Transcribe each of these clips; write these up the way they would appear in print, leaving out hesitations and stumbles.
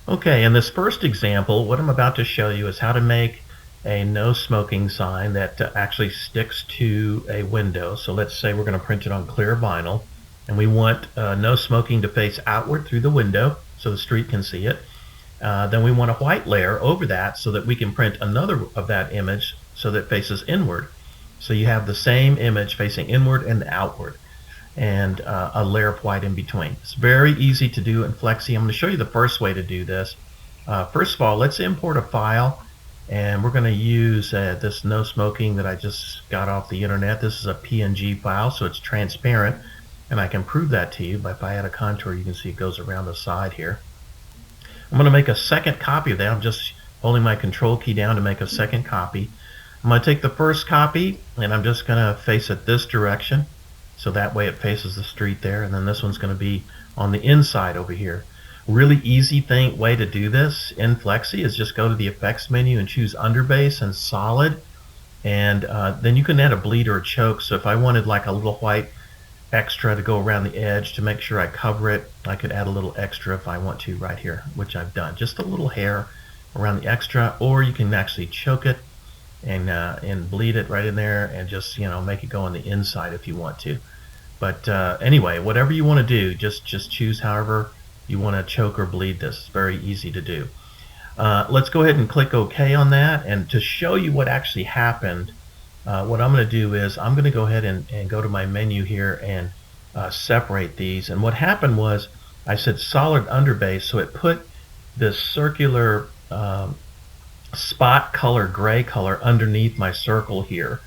Okay, in this first example, what I'm about to show you is how to make a no smoking sign that actually sticks to a window. So let's say we're going to print it on clear vinyl, and we want no smoking to face outward through the window so the street can see it. Then we want a white layer over that so that we can print another of that image so that it faces inward. So you have the same image facing inward and outward, and a layer of white in between. It's very easy to do in Flexi. I'm going to show you the first way to do this. First of all, let's import a file, and we're going to use this no smoking that I just got off the internet. This is a PNG file, so it's transparent, and I can prove that to you. But if I add a contour, you can see it goes around the side here. I'm going to make a second copy of that. I'm just holding my control key down to make a second copy. I'm going to take the first copy, and I'm just going to face it this direction. So that way it faces the street there, and then this one's going to be on the inside over here. Really easy way to do this in Flexi is just go to the effects menu and choose underbase and solid, and then you can add a bleed or a choke. So if I wanted like a little white extra to go around the edge to make sure I cover it, I could add a little extra if I want to right here, which I've done. Just a little hair around the extra, or you can actually choke it and bleed it right in there and just make it go on the inside if you want to. But anyway, whatever you want to do, just choose however you want to choke or bleed this. It's very easy to do. Let's go ahead and click OK on that. And to show you what actually happened, what I'm going to do is I'm going to go ahead and go to my menu here and separate these. And what happened was I said solid underbase, so it put this circular spot color, gray color, underneath my circle here.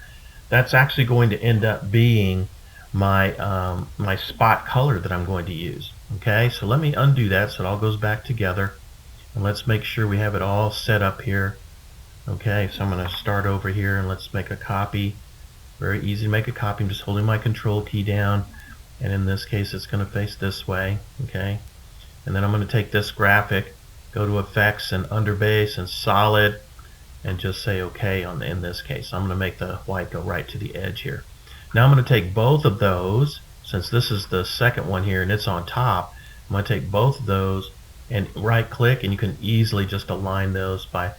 That's actually going to end up being my my spot color that I'm going to use. Okay, so let me undo that so it all goes back together, and let's make sure we have it all set up here. Okay, so I'm going to start over here and let's make a copy. Very easy to make a copy. I'm just holding my control key down, and in this case it's going to face this way. Okay, and then I'm going to take this graphic, go to effects and underbase and solid, and just say OK in this case. I'm going to make the white go right to the edge here. Now I'm going to take both of those, since this is the second one here and it's on top. I'm going to take both of those and right click, and you can easily just align those by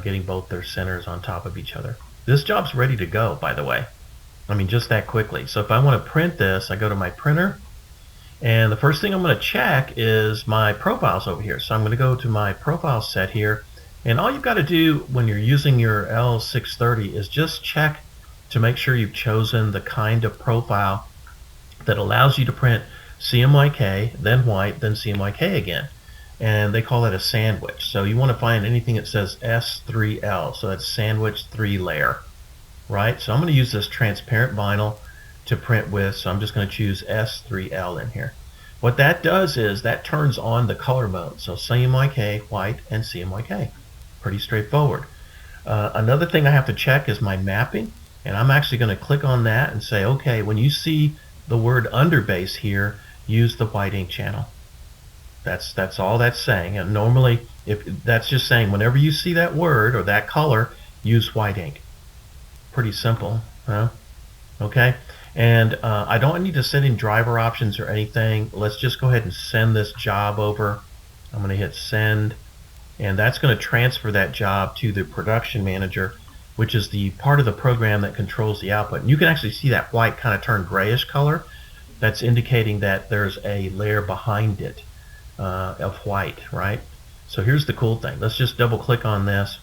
getting both their centers on top of each other. This job's ready to go, by the way. I mean, just that quickly. So if I want to print this, I go to my printer, and the first thing I'm going to check is my profiles over here. So I'm going to go to my profile set here, and all you've got to do when you're using your L630 is just check to make sure you've chosen the kind of profile that allows you to print CMYK, then white, then CMYK again. And they call that a sandwich. So you want to find anything that says S3L, so that's sandwich 3 layer, right? So I'm going to use this transparent vinyl to print with, so I'm just going to choose S3L in here. What that does is that turns on the color mode, so CMYK, white, and CMYK. Pretty straightforward. Another thing I have to check is my mapping. And I'm actually going to click on that and say, okay, when you see the word underbase here, use the white ink channel. That's all that's saying. And normally, if that's just saying whenever you see that word or that color, use white ink. Pretty simple, huh? Okay. And I don't need to send in driver options or anything. Let's just go ahead and send this job over. I'm going to hit send, and that's going to transfer that job to the production manager, which is the part of the program that controls the output. And you can actually see that white kind of turn grayish color. That's indicating that there's a layer behind it of white, right? So here's the cool thing. Let's just double click on this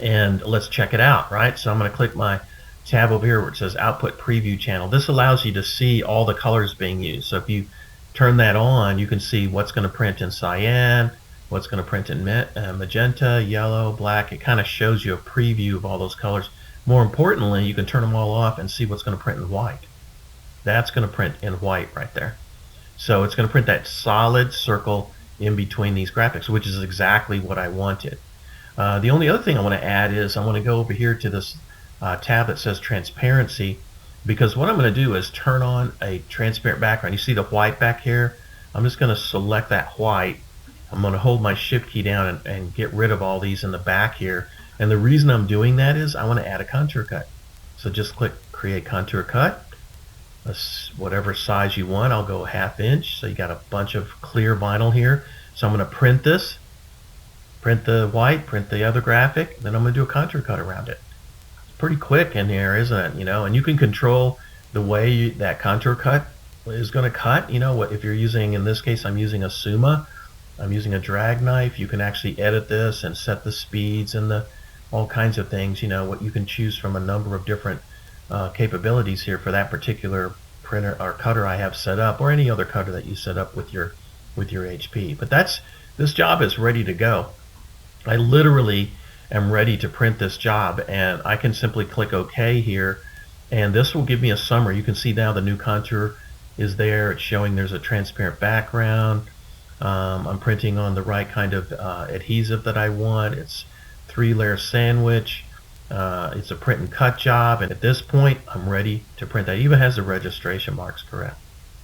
and let's check it out, right? So I'm going to click my tab over here where it says output preview channel. This allows you to see all the colors being used. So if you turn that on, you can see what's going to print in cyan, what's going to print in magenta, yellow, black. It kind of shows you a preview of all those colors. More importantly, you can turn them all off and see what's going to print in white. That's going to print in white right there. So it's going to print that solid circle in between these graphics, which is exactly what I wanted. The only other thing I want to add is I want to go over here to this tab that says transparency, because what I'm going to do is turn on a transparent background. You see the white back here? I'm just going to select that white. I'm going to hold my shift key down and get rid of all these in the back here. And the reason I'm doing that is I want to add a contour cut. So just click create contour cut. Whatever size you want. I'll go 1/2 inch. So you got a bunch of clear vinyl here. So I'm going to print this, print the white, print the other graphic, then I'm going to do a contour cut around it. It's pretty quick in here, isn't it? And you can control the way that contour cut is going to cut. If you're using, in this case, I'm using a Suma. I'm using a drag knife. You can actually edit this and set the speeds and all kinds of things. What you can choose from a number of different capabilities here for that particular printer or cutter I have set up, or any other cutter that you set up with your HP. But this job is ready to go. I literally am ready to print this job, and I can simply click OK here, and this will give me a summary. You can see now the new contour is there. It's showing there's a transparent background. I'm printing on the right kind of adhesive that I want. It's 3-layer sandwich. It's a print and cut job, and at this point I'm ready to print. That even has the registration marks correct.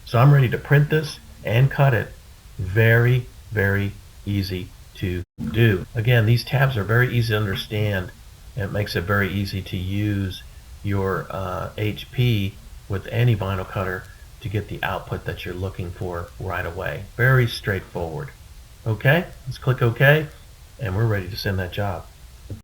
So I'm ready to print this and cut it. Very, very easy to do. Again, these tabs are very easy to understand, and it makes it very easy to use your HP with any vinyl cutter to get the output that you're looking for right away. Very straightforward. Okay, let's click OK, and we're ready to send that job.